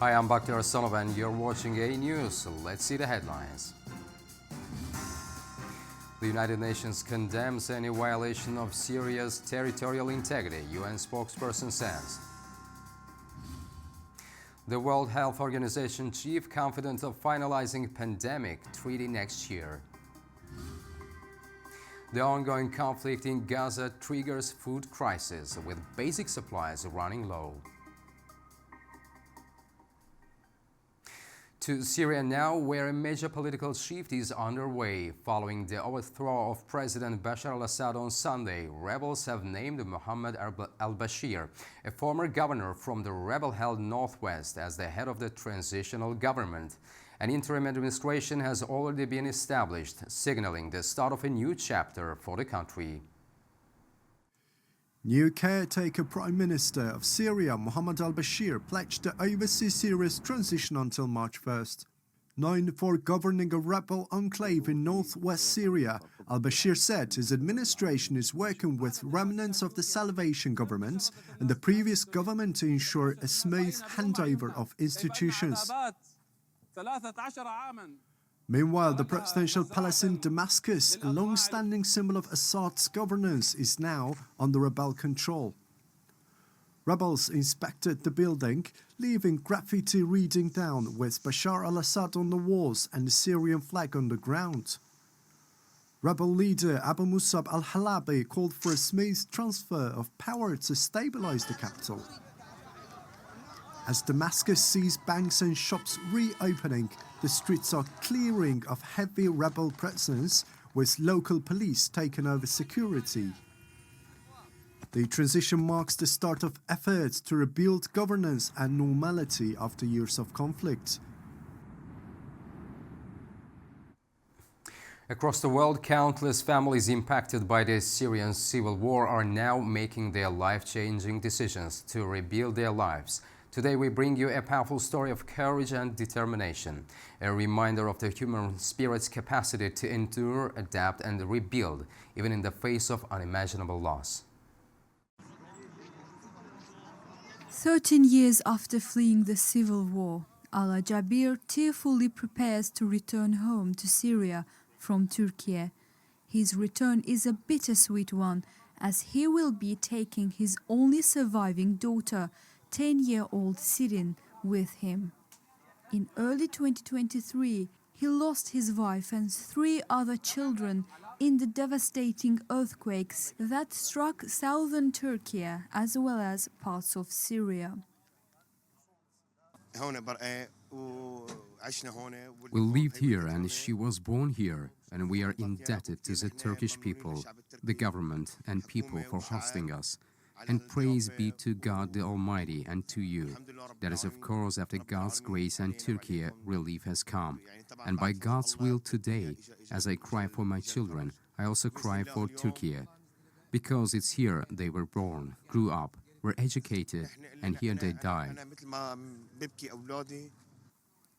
Hi, I'm Bakhtiar Sullivan. You're watching A News. Let's see the headlines. The United Nations condemns any violation of Syria's territorial integrity, UN spokesperson says. The World Health Organization chief confident of finalizing pandemic treaty next year. The ongoing conflict in Gaza triggers food crisis, with basic supplies running low. To Syria now, where a major political shift is underway. Following the overthrow of President Bashar al-Assad on Sunday, rebels have named Mohammed al-Bashir, a former governor from the rebel-held northwest, as the head of the transitional government. An interim administration has already been established, signaling the start of a new chapter for the country. New caretaker Prime Minister of Syria, Mohammed al-Bashir, pledged to oversee Syria's transition until March 1st. Known for governing a rebel enclave in northwest Syria, al-Bashir said his administration is working with remnants of the Salvation government and the previous government to ensure a smooth handover of institutions. Meanwhile, the presidential palace in Damascus, a long-standing symbol of Assad's governance, is now under rebel control. Rebels inspected the building, leaving graffiti reading down with Bashar al-Assad on the walls and the Syrian flag on the ground. Rebel leader Abu Musab al-Halabi called for a smooth transfer of power to stabilize the capital. As Damascus sees banks and shops reopening, the streets are clearing of heavy rebel presence, with local police taking over security. The transition marks the start of efforts to rebuild governance and normality after years of conflict. Across the world, countless families impacted by the Syrian civil war are now making their life-changing decisions to rebuild their lives. Today we bring you a powerful story of courage and determination, a reminder of the human spirit's capacity to endure, adapt and rebuild, even in the face of unimaginable loss. 13 years after fleeing the civil war, Ala Jabir tearfully prepares to return home to Syria from Turkey. His return is a bittersweet one, as he will be taking his only surviving daughter, 10-year-old Sirin, with him. In early 2023, he lost his wife and 3 other children in the devastating earthquakes that struck southern Turkey as well as parts of Syria. We lived here and she was born here, and we are indebted to the Turkish people, the government and people for hosting us. And praise be to God the Almighty and to you. That is, of course, after God's grace and Turkey, relief has come. And by God's will today, as I cry for my children, I also cry for Turkey. Because it's here they were born, grew up, were educated, and here they died.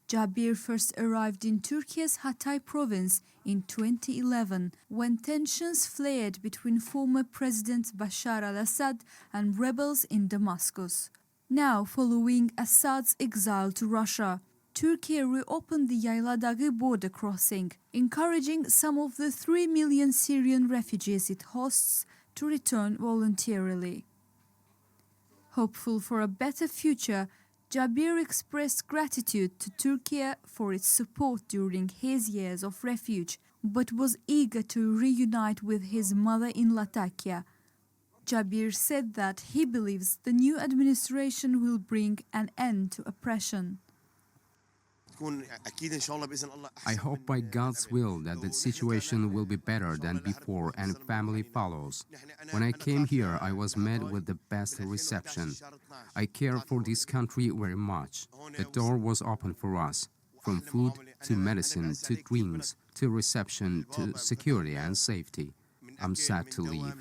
Jabir first arrived in Turkey's Hatay province in 2011 when tensions flared between former President Bashar al-Assad and rebels in Damascus. Now, following Assad's exile to Russia, Turkey reopened the Yayladağ border crossing, encouraging some of the 3 million Syrian refugees it hosts to return voluntarily. Hopeful for a better future, Jabir expressed gratitude to Turkey for its support during his years of refuge, but was eager to reunite with his mother in Latakia. Jabir said that he believes the new administration will bring an end to oppression. I hope by God's will that the situation will be better than before and family follows. When I came here, I was met with the best reception. I care for this country very much. The door was open for us, from food to medicine to dreams to reception to security and safety. I'm sad to leave.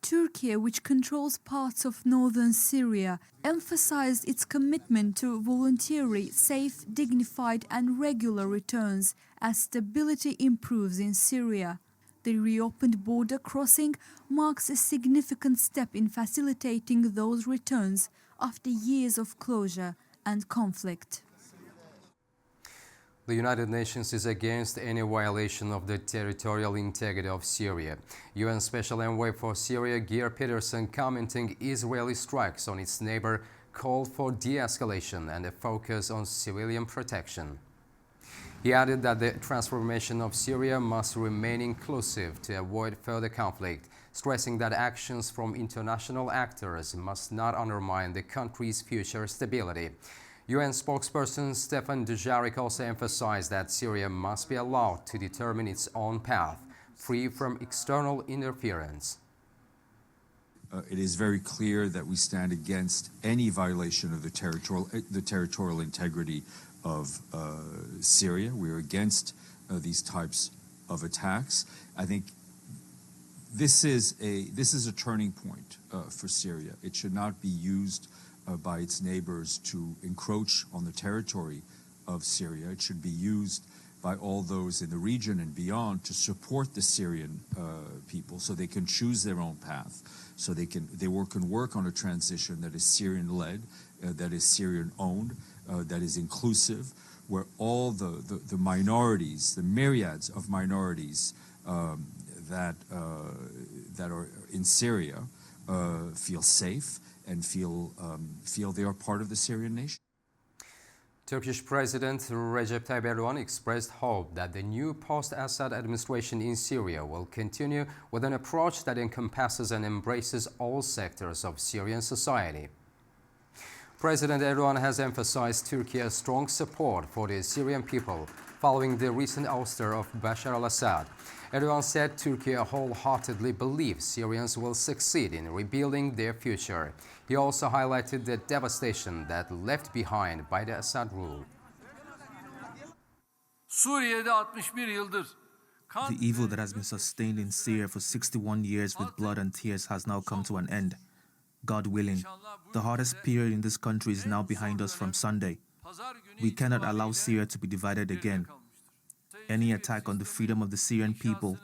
Turkey, which controls parts of northern Syria, emphasized its commitment to voluntary, safe, dignified and regular returns as stability improves in Syria. The reopened border crossing marks a significant step in facilitating those returns after years of closure and conflict. The United Nations is against any violation of the territorial integrity of Syria. UN Special Envoy for Syria, Geir Pedersen, commenting Israeli strikes on its neighbor, called for de-escalation and a focus on civilian protection. He added that the transformation of Syria must remain inclusive to avoid further conflict, stressing that actions from international actors must not undermine the country's future stability. UN spokesperson Stefan Dujarric also emphasized that Syria must be allowed to determine its own path, free from external interference. It is very clear that we stand against any violation of the territorial integrity of Syria. We are against these types of attacks. I think this is a turning point for Syria. It should not be used by its neighbors to encroach on the territory of Syria. It should be used by all those in the region and beyond to support the Syrian people so they can choose their own path, so they can work on a transition that is Syrian-led, that is Syrian-owned, that is inclusive, where all the minorities, the myriads of minorities that are in Syria feel safe and feel they are part of the Syrian nation. Turkish President Recep Tayyip Erdogan expressed hope that the new post-Assad administration in Syria will continue with an approach that encompasses and embraces all sectors of Syrian society. President Erdogan has emphasized Turkey's strong support for the Syrian people following the recent ouster of Bashar al-Assad. Erdogan said Turkey wholeheartedly believes Syrians will succeed in rebuilding their future. He also highlighted the devastation that left behind by the Assad rule. The evil that has been sustained in Syria for 61 years with blood and tears has now come to an end. God willing, the hardest period in this country is now behind us from Sunday. We cannot allow Syria to be divided again. Any attack on the freedom of the Syrian people,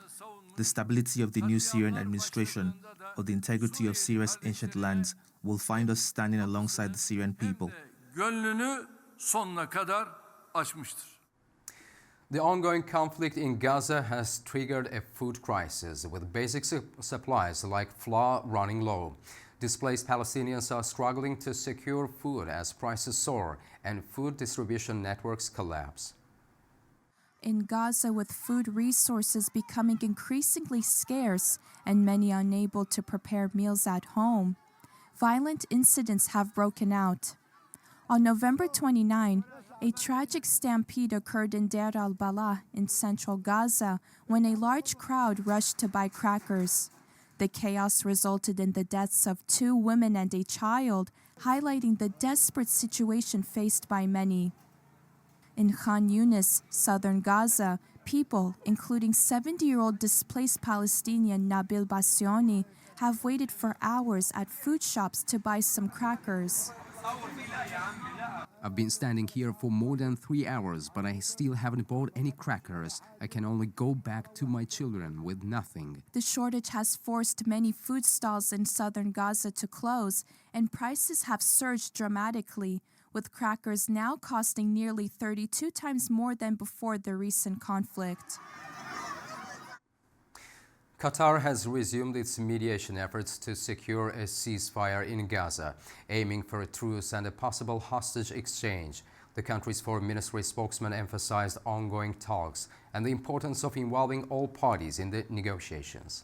the stability of the new Syrian administration, or the integrity of Syria's ancient lands will find us standing alongside the Syrian people. The ongoing conflict in Gaza has triggered a food crisis, with basic supplies like flour running low. Displaced Palestinians are struggling to secure food as prices soar and food distribution networks collapse. In Gaza, with food resources becoming increasingly scarce and many unable to prepare meals at home, violent incidents have broken out. On November 29, a tragic stampede occurred in Deir al-Balah in central Gaza when a large crowd rushed to buy crackers. The chaos resulted in the deaths of 2 women and a child, highlighting the desperate situation faced by many. In Khan Yunis, southern Gaza, people, including 70-year-old displaced Palestinian Nabil Bassioni, have waited for hours at food shops to buy some crackers. I've been standing here for more than 3 hours, but I still haven't bought any crackers. I can only go back to my children with nothing. The shortage has forced many food stalls in southern Gaza to close, and prices have surged dramatically, with crackers now costing nearly 32 times more than before the recent conflict. Qatar has resumed its mediation efforts to secure a ceasefire in Gaza, aiming for a truce and a possible hostage exchange. The country's foreign ministry spokesman emphasized ongoing talks and the importance of involving all parties in the negotiations.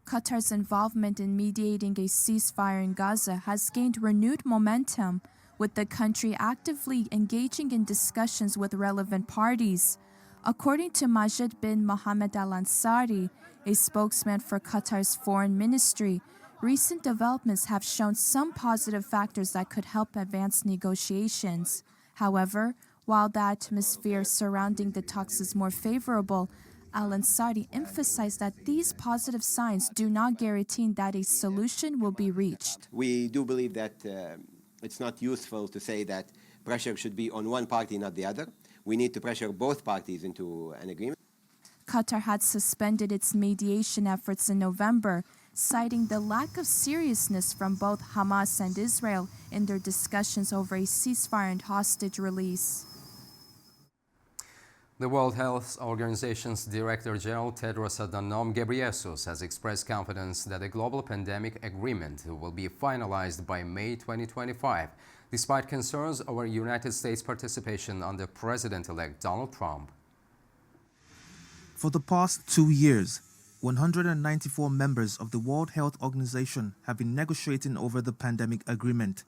Qatar's involvement in mediating a ceasefire in Gaza has gained renewed momentum, with the country actively engaging in discussions with relevant parties. According to Majid bin Mohammed Al Ansari, a spokesman for Qatar's foreign ministry, recent developments have shown some positive factors that could help advance negotiations. However, while the atmosphere surrounding the talks is more favorable, Al Ansari emphasized that these positive signs do not guarantee that a solution will be reached. We do believe that it's not useful to say that pressure should be on one party, not the other. We need to pressure both parties into an agreement. Qatar had suspended its mediation efforts in November, citing the lack of seriousness from both Hamas and Israel in their discussions over a ceasefire and hostage release. The World Health Organization's Director General Tedros Adhanom Ghebreyesus has expressed confidence that a global pandemic agreement will be finalized by May 2025, despite concerns over United States participation under President-elect Donald Trump. For the past 2 years, 194 members of the World Health Organization have been negotiating over the pandemic agreement.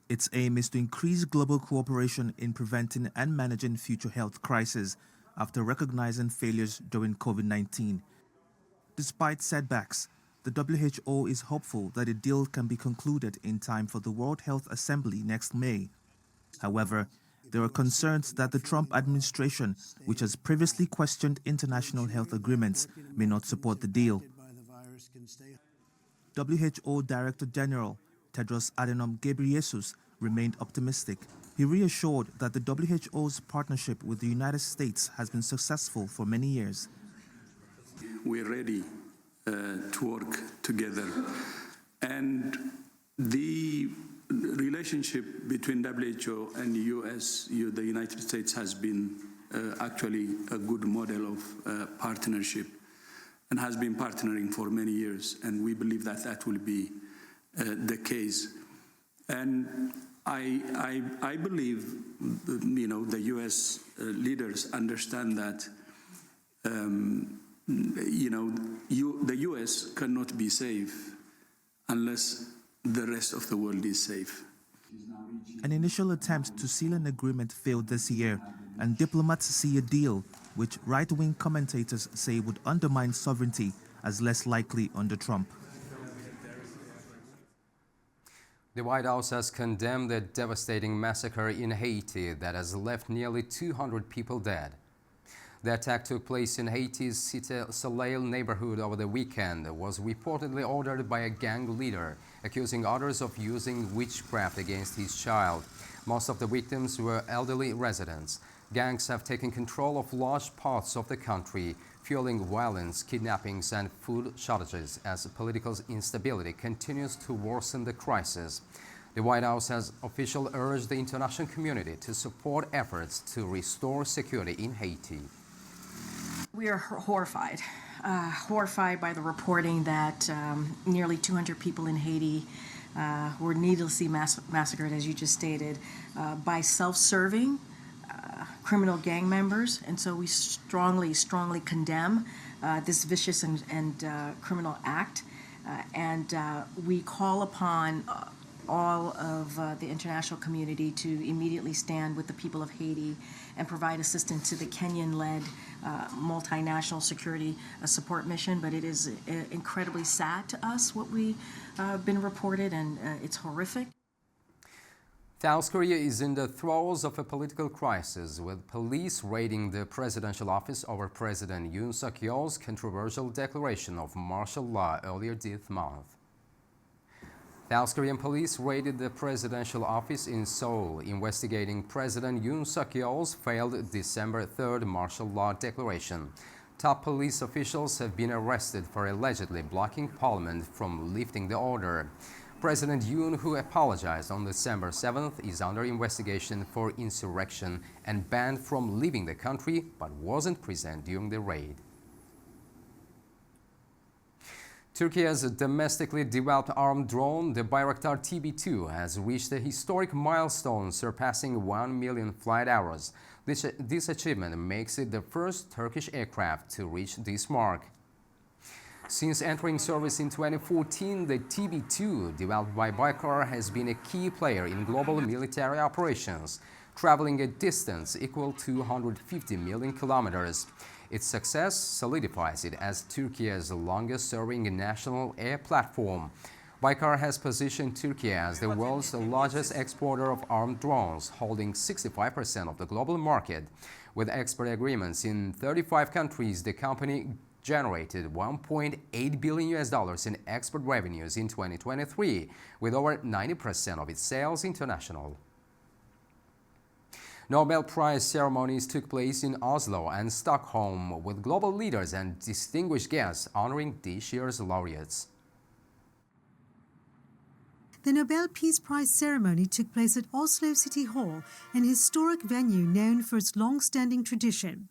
Its aim is to increase global cooperation in preventing and managing future health crises after recognizing failures during COVID-19. Despite setbacks, the WHO is hopeful that a deal can be concluded in time for the World Health Assembly next May. However, there are concerns that the Trump administration, which has previously questioned international health agreements, may not support the deal. WHO Director General Tedros Adhanom Ghebreyesus remained optimistic. He reassured that the WHO's partnership with the United States has been successful for many years. We're ready to work together. And the relationship between WHO and the US, the United States, has been actually a good model of partnership and has been partnering for many years. And we believe that that will be the case. And I believe, the US leaders understand that, the US cannot be safe unless the rest of the world is safe. An initial attempt to seal an agreement failed this year, and diplomats see a deal, which right-wing commentators say would undermine sovereignty, as less likely under Trump. The White House has condemned the devastating massacre in Haiti that has left nearly 200 people dead. The attack took place in Haiti's Cité Soleil neighborhood over the weekend, was reportedly ordered by a gang leader, accusing others of using witchcraft against his child. Most of the victims were elderly residents. Gangs have taken control of large parts of the country, fueling violence, kidnappings, and food shortages as political instability continues to worsen the crisis. The White House has officially urged the international community to support efforts to restore security in Haiti. We are horrified by the reporting that nearly 200 people in Haiti were needlessly massacred, as you just stated, by self-serving criminal gang members. And so we strongly condemn this vicious and criminal act. And we call upon all of the international community to immediately stand with the people of Haiti and provide assistance to the Kenyan-led multinational security support mission. But it is incredibly sad to us what we've been reported, and it's horrific. South Korea is in the throes of a political crisis, with police raiding the presidential office over President Yoon Suk-yeol's controversial declaration of martial law earlier this month. South Korean police raided the presidential office in Seoul, investigating President Yoon Suk-yeol's failed December 3rd martial law declaration. Top police officials have been arrested for allegedly blocking parliament from lifting the order. President Yoon, who apologized on December 7th, is under investigation for insurrection and banned from leaving the country, but wasn't present during the raid. Turkey's domestically developed armed drone, the Bayraktar TB2, has reached a historic milestone, surpassing 1 million flight hours. This achievement makes it the first Turkish aircraft to reach this mark. Since entering service in 2014, the TB2, developed by Baykar, has been a key player in global military operations, traveling a distance equal to 150 million kilometers. Its success solidifies it as Turkey's longest-serving national air platform. Baykar has positioned Turkey as the world's largest exporter of armed drones, holding 65% of the global market. With export agreements in 35 countries, the company generated $1.8 billion in export revenues in 2023, with over 90% of its sales international. Nobel Prize ceremonies took place in Oslo and Stockholm, with global leaders and distinguished guests honoring this year's laureates. The Nobel Peace Prize ceremony took place at Oslo City Hall, an historic venue known for its long-standing tradition.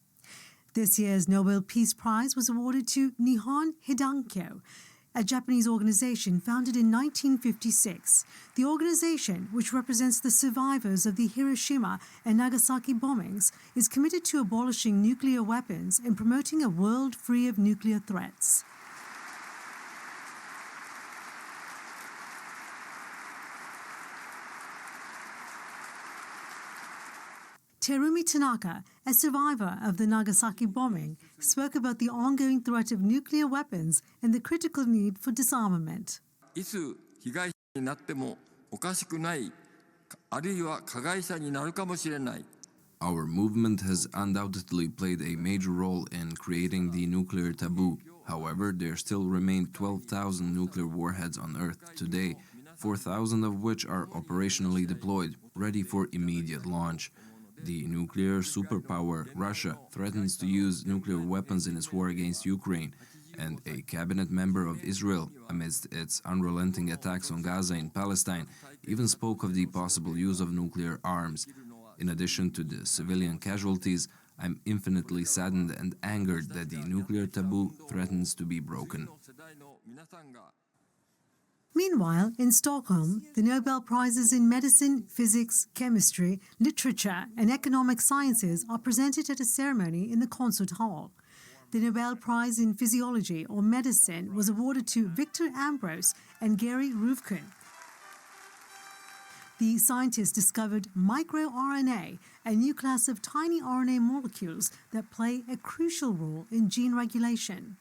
This year's Nobel Peace Prize was awarded to Nihon Hidankyo, a Japanese organization founded in 1956. The organization, which represents the survivors of the Hiroshima and Nagasaki bombings, is committed to abolishing nuclear weapons and promoting a world free of nuclear threats. Terumi Tanaka, a survivor of the Nagasaki bombing, spoke about the ongoing threat of nuclear weapons and the critical need for disarmament. いつ被害者になってもおかしくない、あるいは加害者になるかもしれない。 Our movement has undoubtedly played a major role in creating the nuclear taboo. However, there still remain 12,000 nuclear warheads on Earth today, 4,000 of which are operationally deployed, ready for immediate launch. The nuclear superpower, Russia, threatens to use nuclear weapons in its war against Ukraine, and a cabinet member of Israel, amidst its unrelenting attacks on Gaza in Palestine, even spoke of the possible use of nuclear arms. In addition to the civilian casualties, I'm infinitely saddened and angered that the nuclear taboo threatens to be broken. Meanwhile, in Stockholm, the Nobel Prizes in Medicine, Physics, Chemistry, Literature and Economic Sciences are presented at a ceremony in the concert hall. The Nobel Prize in Physiology or Medicine was awarded to Victor Ambros and Gary Ruvkun. The scientists discovered microRNA, a new class of tiny RNA molecules that play a crucial role in gene regulation.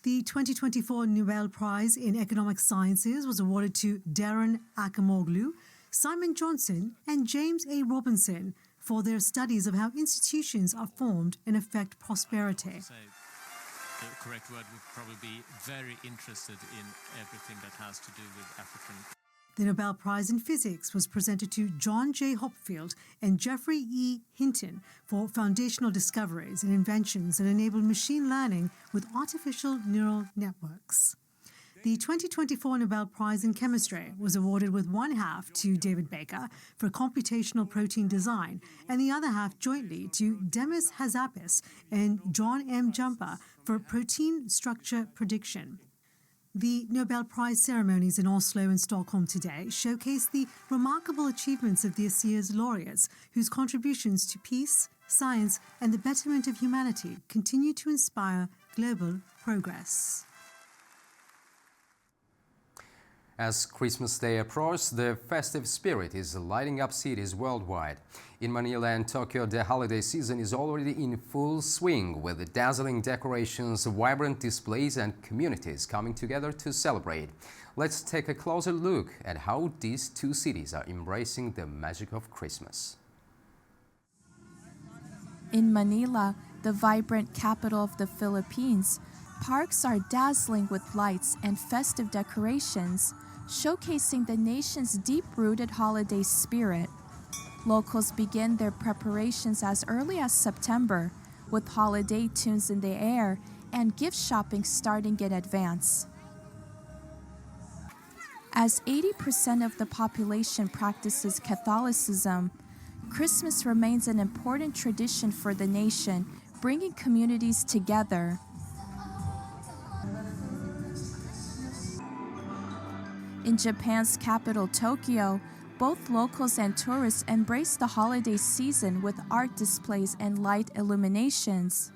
The 2024 Nobel Prize in Economic Sciences was awarded to Darren Acemoglu, Simon Johnson and James A. Robinson for their studies of how institutions are formed and affect prosperity. The correct word would probably be very interested in everything that has to do with African. The Nobel Prize in Physics was presented to John J. Hopfield and Jeffrey E. Hinton for foundational discoveries and inventions that enable machine learning with artificial neural networks. The 2024 Nobel Prize in Chemistry was awarded with one half to David Baker for computational protein design and the other half jointly to Demis Hazzapis and John M. Jumper for protein structure prediction. The Nobel Prize ceremonies in Oslo and Stockholm today showcase the remarkable achievements of this year's laureates, whose contributions to peace, science, and the betterment of humanity continue to inspire global progress. As Christmas Day approaches, the festive spirit is lighting up cities worldwide. In Manila and Tokyo, the holiday season is already in full swing, with dazzling decorations, vibrant displays, and communities coming together to celebrate. Let's take a closer look at how these two cities are embracing the magic of Christmas. In Manila, the vibrant capital of the Philippines, parks are dazzling with lights and festive decorations, showcasing the nation's deep-rooted holiday spirit. Locals begin their preparations as early as September, with holiday tunes in the air and gift shopping starting in advance. As 80% of the population practices Catholicism, Christmas remains an important tradition for the nation, bringing communities together. In Japan's capital, Tokyo, both locals and tourists embrace the holiday season with art displays and light illuminations.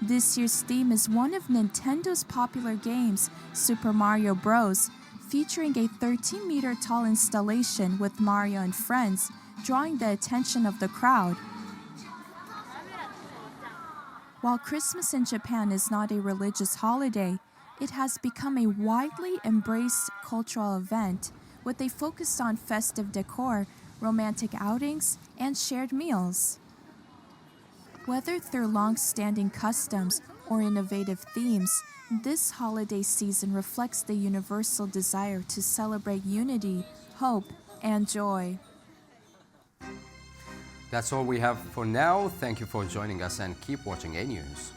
This year's theme is one of Nintendo's popular games, Super Mario Bros., featuring a 13-meter tall installation with Mario and friends, drawing the attention of the crowd. While Christmas in Japan is not a religious holiday, it has become a widely embraced cultural event with a focus on festive decor, romantic outings, and shared meals. Whether through long-standing customs or innovative themes, this holiday season reflects the universal desire to celebrate unity, hope, and joy. That's all we have for now. Thank you for joining us and keep watching A News.